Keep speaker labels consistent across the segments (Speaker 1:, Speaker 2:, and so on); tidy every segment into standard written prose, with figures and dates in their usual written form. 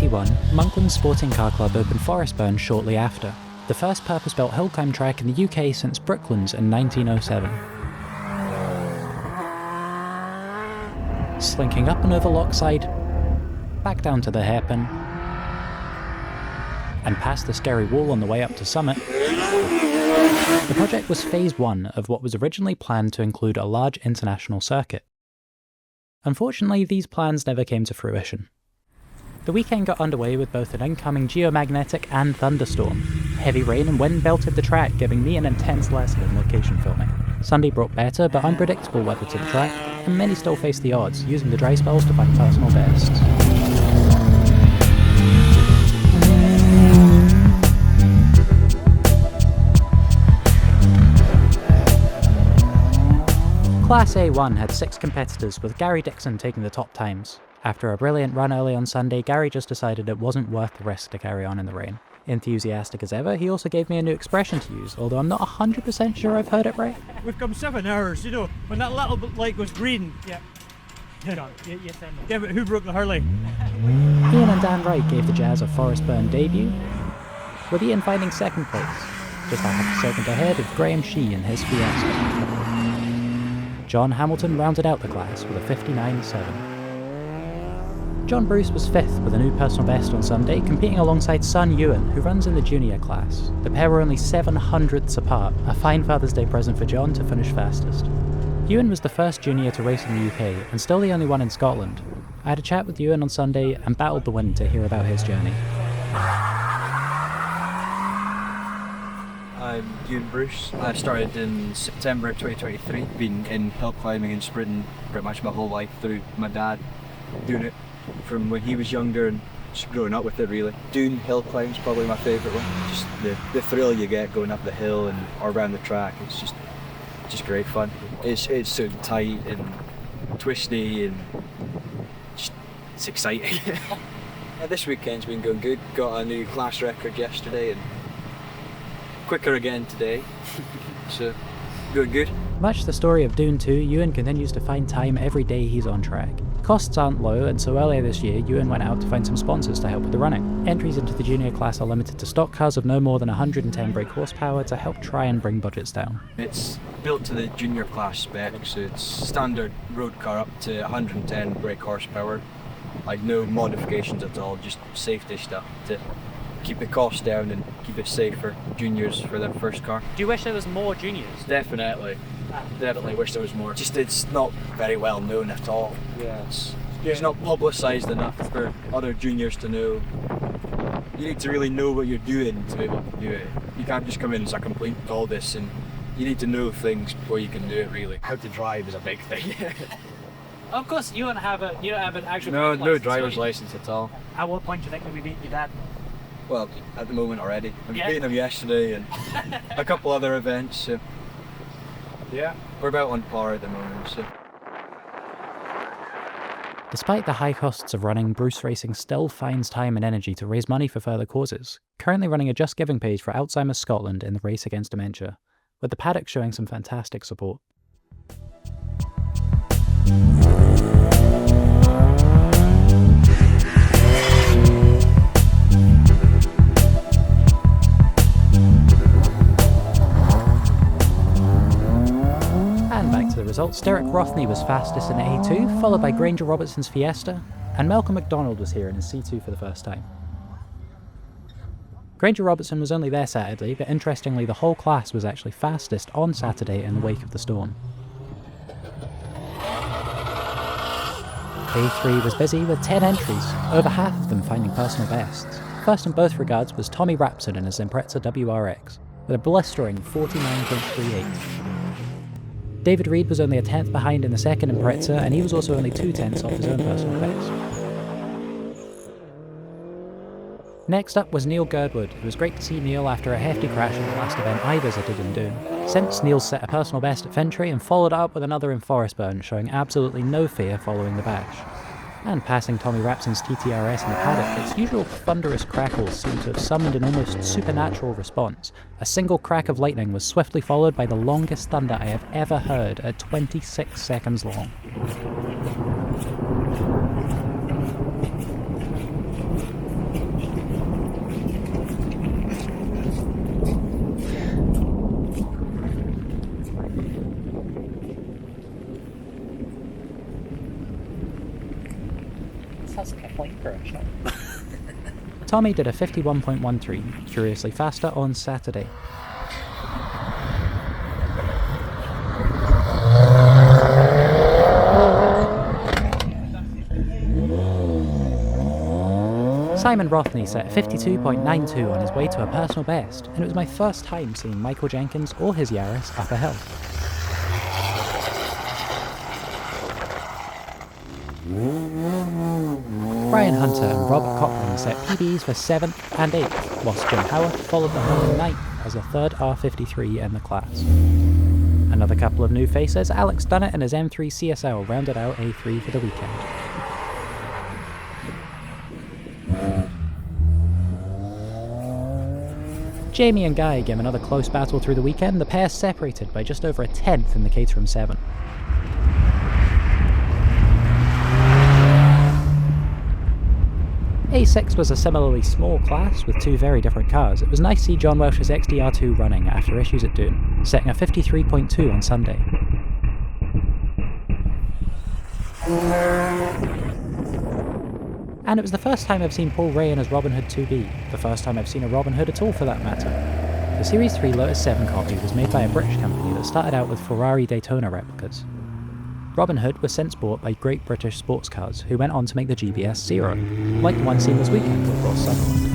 Speaker 1: 1981, Monklands Sporting Car Club opened Forrestburn shortly after, the first purpose-built Hillclimb track in the UK since Brooklands in 1907. Slinking up and over Lockside, back down to the hairpin, and past the scary wall on the way up to Summit, the project was phase 1 of what was originally planned to include a large international circuit. Unfortunately, these plans never came to fruition. The weekend got underway with both an incoming geomagnetic and thunderstorm. Heavy rain and wind belted the track, giving me an intense lesson in location filming. Sunday brought better but unpredictable weather to the track, and many still faced the odds, using the dry spells to find personal bests. Class A1 had 6 competitors, with Gary Dixon taking the top times. After a brilliant run early on Sunday, Gary just decided it wasn't worth the risk to carry on in the rain. Enthusiastic as ever, he also gave me a new expression to use, although I'm not 100% sure I've heard it right.
Speaker 2: We've come 7 hours, you know, when that little light goes green. Yeah. Yeah, but who broke the hurley?
Speaker 1: Ian and Dan Wright gave the Jazz a Forrestburn debut, with Ian finding second place, just a half a second ahead of Graham Shee in his Fiesta. John Hamilton rounded out the class with a 59.7. John Bruce was 5th with a new personal best on Sunday, competing alongside son Euan, who runs in the junior class. The pair were only 700ths apart, a fine Father's Day present for John to finish fastest. Euan was the first junior to race in the UK, and still the only one in Scotland. I had a chat with Euan on Sunday and battled the wind to hear about his journey.
Speaker 3: I'm Euan Bruce. I started in September 2023, been in hill climbing and sprinting pretty much my whole life through my dad doing it from when he was younger and just growing up with it really. Doing hill climb's probably my favourite one. Just the thrill you get going up the hill and or around the track, it's just great fun. It's so tight and twisty and just, it's exciting. This weekend's been going good. Got a new class record yesterday and quicker again today, so going good.
Speaker 1: Much the story of Dune 2, Euan continues to find time every day he's on track. Costs aren't low, and so earlier this year, Euan went out to find some sponsors to help with the running. Entries into the junior class are limited to stock cars of no more than 110 brake horsepower to help try and bring budgets down.
Speaker 3: It's built to the junior class spec, so it's standard road car up to 110 brake horsepower. Like no modifications at all, just safety stuff to keep the cost down and keep it safe for juniors for their first car.
Speaker 4: Do you wish there was more juniors?
Speaker 3: Definitely. Definitely wish there was more. Just it's not very well known at all.
Speaker 4: Yeah.
Speaker 3: It's not publicised enough for other juniors to know. You need to really know what you're doing to be able to do it. You can't just come in as a complete novice, and you need to know things before you can do it really. How to drive is a big thing.
Speaker 4: Of course, you don't have an actual
Speaker 3: No driver's license at all.
Speaker 4: At what point do you think we beat your dad?
Speaker 3: Well, at the moment already. I was beating him yesterday and a couple other events. So. Yeah, we're about on par at the moment. So.
Speaker 1: Despite the high costs of running, Bruce Racing still finds time and energy to raise money for further causes, currently running a Just Giving page for Alzheimer's Scotland in the race against dementia, with the paddock showing some fantastic support. The results, Derek Rothney was fastest in A2, followed by Granger Robertson's Fiesta, and Malcolm McDonald was here in his C2 for the first time. Granger Robertson was only there Saturday, but interestingly the whole class was actually fastest on Saturday in the wake of the storm. A3 was busy with 10 entries, over half of them finding personal bests. First in both regards was Tommy Rapson in his Impreza WRX, with a blistering 49.38. David Reed was only a 10th behind in the second Impreza, and he was also only 2/10 off his own personal best. Next up was Neil Girdwood. It was great to see Neil after a hefty crash at the last event I visited in Doon. Since Neil set a personal best at Fintry and followed up with another in Forrestburn, showing absolutely no fear following the bash. And passing Tommy Rapson's TTRS in the paddock, its usual thunderous crackles seemed to have summoned an almost supernatural response. A single crack of lightning was swiftly followed by the longest thunder I have ever heard at 26 seconds long. inspirational. Tommy did a 51.13, curiously faster on Saturday. Simon Rothney set a 52.92 on his way to a personal best, and it was my first time seeing Michael Jenkins or his Yaris up a hill. Brian Hunter and Robert Cochran set PBs for 7th and 8th, whilst Jim Howard followed them home in 9th as the third R53 in the class. Another couple of new faces, Alex Dunnett and his M3 CSL rounded out A3 for the weekend. Jamie and Guy gave another close battle through the weekend, the pair separated by just over a tenth in the Caterham 7. A6 was a similarly small class with two very different cars. It was nice to see John Welsh's XDR2 running after issues at Doon, setting a 53.2 on Sunday. And it was the first time I've seen Paul Ray in his Robin Hood 2B, the first time I've seen a Robin Hood at all for that matter. The Series 3 Lotus 7 copy was made by a British company that started out with Ferrari Daytona replicas. Robin Hood was since bought by Great British Sports Cars, who went on to make the GBS Zero, like the one seen this weekend with Ross Sutherland.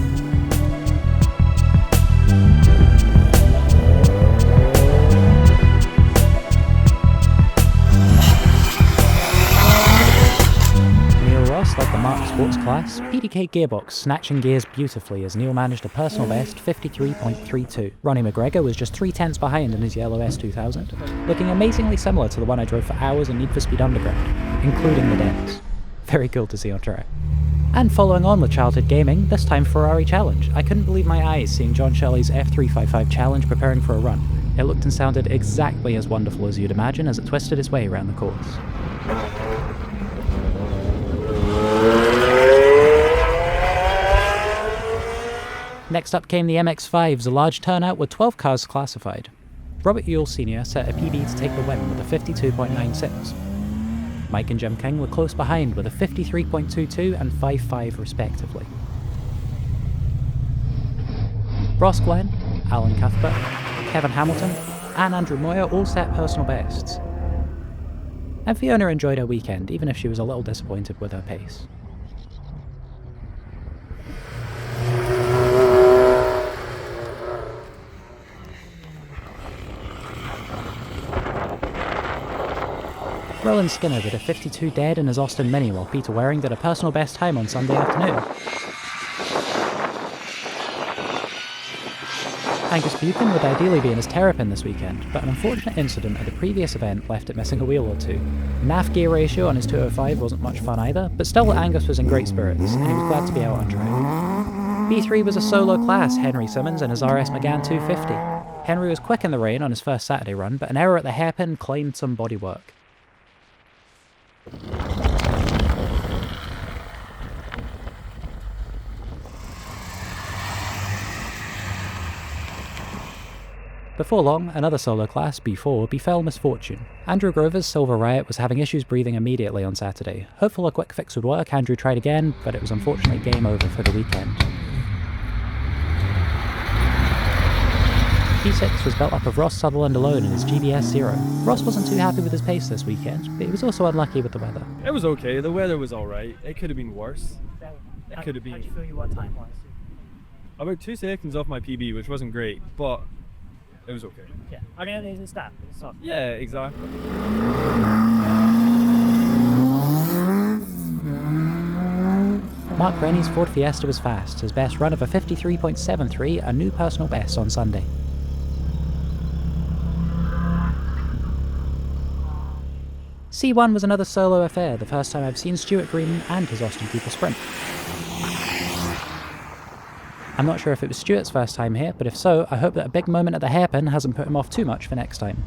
Speaker 1: Like the Marque Sports class, PDK gearbox snatching gears beautifully as Neil managed a personal best 53.32. Ronnie McGregor was just 3/10 behind in his yellow S2000, looking amazingly similar to the one I drove for hours in Need for Speed Underground, including the dents. Very cool to see on track. And following on with childhood gaming, this time Ferrari Challenge. I couldn't believe my eyes seeing John Shelley's F355 Challenge preparing for a run. It looked and sounded exactly as wonderful as you'd imagine as it twisted its way around the course. Next up came the MX-5s, a large turnout with 12 cars classified. Robert Ewell Sr. set a PB to take the win with a 52.96. Mike and Jim King were close behind with a 53.22 and 5.5 respectively. Ross Glenn, Alan Cuthbert, Kevin Hamilton and Andrew Moyer all set personal bests. And Fiona enjoyed her weekend, even if she was a little disappointed with her pace. Rowan Skinner did a 52 dead in his Austin Mini, while Peter Waring did a personal best time on Sunday afternoon. Angus Buchan would ideally be in his Terrapin this weekend, but an unfortunate incident at the previous event left it missing a wheel or two. NAF gear ratio on his 205 wasn't much fun either, but still Angus was in great spirits, and he was glad to be out on track. B3 was a solo class, Henry Simmons and his RS Megane 250. Henry was quick in the rain on his first Saturday run, but an error at the hairpin claimed some bodywork. Before long, another solo class, B4, befell misfortune. Andrew Grover's Silver Riot was having issues breathing immediately on Saturday. Hopeful a quick fix would work, Andrew tried again, but it was unfortunately game over for the weekend. P6 was built up of Ross Sutherland alone in his GBS Zero. Ross wasn't too happy with his pace this weekend, but he was also unlucky with the weather.
Speaker 5: It was okay, the weather was alright. It could have been worse. It could have been.
Speaker 4: How did you feel you were time-wise?
Speaker 5: About 2 seconds off my PB, which wasn't great, but it was okay.
Speaker 4: Yeah, I mean, it's that. It's not.
Speaker 5: Yeah, exactly.
Speaker 1: Mark Rennie's Ford Fiesta was fast, his best run of a 53.73, a new personal best on Sunday. C1 was another solo affair, the first time I've seen Stuart Green and his Austin Cooper Sprint. I'm not sure if it was Stuart's first time here, but if so, I hope that a big moment at the hairpin hasn't put him off too much for next time.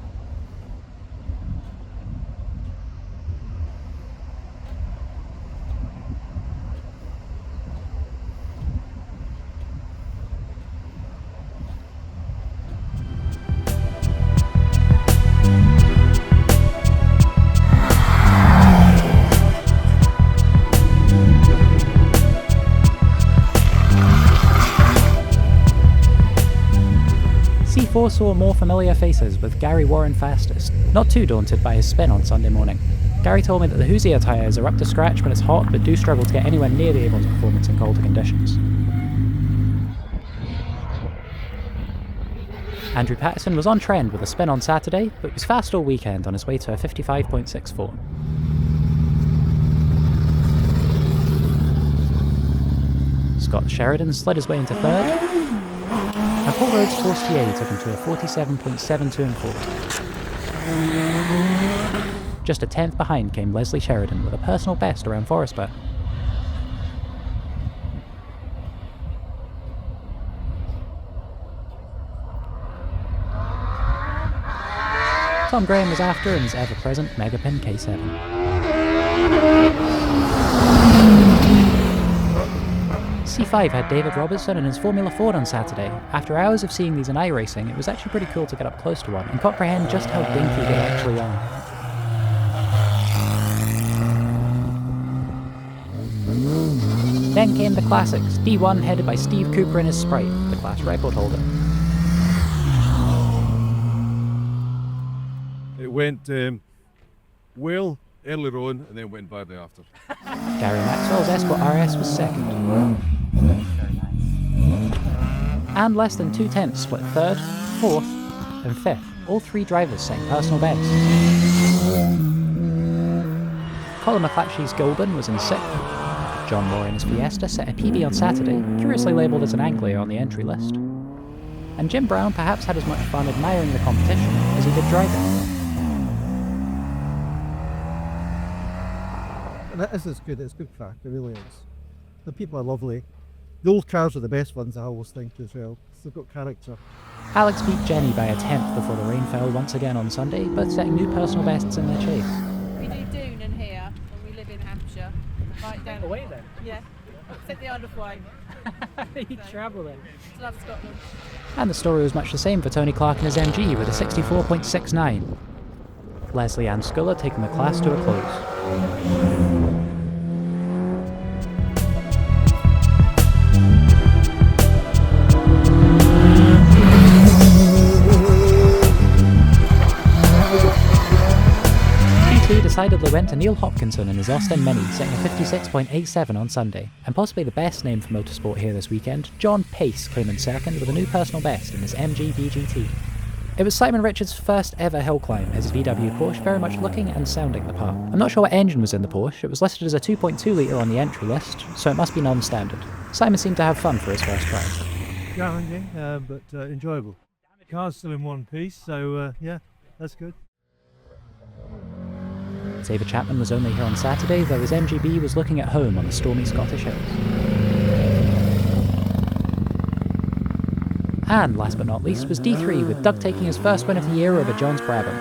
Speaker 1: 4 saw more familiar faces, with Gary Warren fastest, not too daunted by his spin on Sunday morning. Gary told me that the Hoosier tyres are up to scratch when it's hot, but do struggle to get anywhere near the Avon's performance in colder conditions. Andrew Patterson was on trend with a spin on Saturday, but was fast all weekend on his way to a 55.64. Scott Sheridan slid his way into third, and Paul Rhodes' Forstier took him to a 47.72 and 4. Just a tenth behind came Leslie Sheridan with a personal best around Forrestburn. Tom Graham was after in his ever-present Megapin K7. C5 had David Robertson in his Formula Ford on Saturday. After hours of seeing these in iRacing, it was actually pretty cool to get up close to one and comprehend just how dinky they actually are. Then came the classics, D1 headed by Steve Cooper in his Sprite, the class record holder.
Speaker 6: It went well earlier on and then went badly after.
Speaker 1: Gary Maxwell's Escort RS was second. And less than 2/10 split third, fourth, and fifth. All 3 drivers setting personal bests. Colin McClatchy's Goulburn was in 6th. John Moore in his Fiesta set a PB on Saturday, curiously labelled as an Anglia on the entry list. And Jim Brown perhaps had as much fun admiring the competition as he did driving.
Speaker 7: This is good, it's good crack, it really is. The people are lovely. The old cars are the best ones, I always think, as well. They've got character.
Speaker 1: Alex beat Jenny by a tenth before the rain fell once again on Sunday, both setting new personal bests in their chase.
Speaker 8: We do Doon in here, and we live in Hampshire. Right down
Speaker 4: Away then?
Speaker 8: Yeah. Except the Isle of Wight.
Speaker 4: You travel then.
Speaker 8: Love Scotland.
Speaker 1: And the story was much the same for Tony Clark and his MG with a 64.69. Leslie Ann Sculler taking the class to a close. Decidedly went to Neil Hopkinson in his Austin Mini, setting a 56.87 on Sunday, and possibly the best name for motorsport here this weekend, John Pace came in second with a new personal best in his MG BGT. It was Simon Richards' first ever Hillclimb, his VW Porsche, very much looking and sounding the part. I'm not sure what engine was in the Porsche, it was listed as a 2.2 litre on the entry list, so it must be non-standard. Simon seemed to have fun for his first try.
Speaker 2: Challenging, but enjoyable. The car's still in one piece, so yeah, that's good.
Speaker 1: David Chapman was only here on Saturday, though his MGB was looking at home on the stormy Scottish hills. And last but not least was D3, with Doug taking his first win of the year over John's Brabham.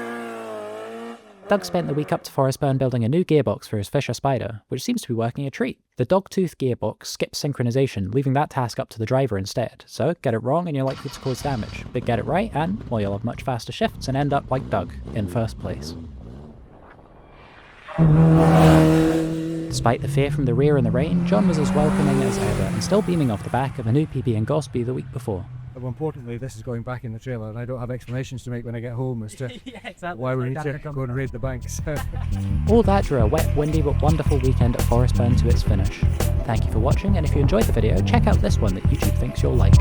Speaker 1: Doug spent the week up to Forrestburn building a new gearbox for his Fisher Spyder, which seems to be working a treat. The dogtooth gearbox skips synchronization, leaving that task up to the driver instead, so get it wrong and you're likely to cause damage, but get it right and, well, you'll have much faster shifts and end up like Doug, in first place. Despite the fear from the rear and the rain, John was as welcoming as ever and still beaming off the back of a new PB in Gosby the week before.
Speaker 9: More importantly, this is going back in the trailer and I don't have explanations to make when I get home as to
Speaker 4: Yeah, exactly.
Speaker 9: why we need to go and raid the banks.
Speaker 1: All that drew a wet, windy but wonderful weekend at Forrestburn to its finish. Thank you for watching, and if you enjoyed the video, check out this one that YouTube thinks you'll like.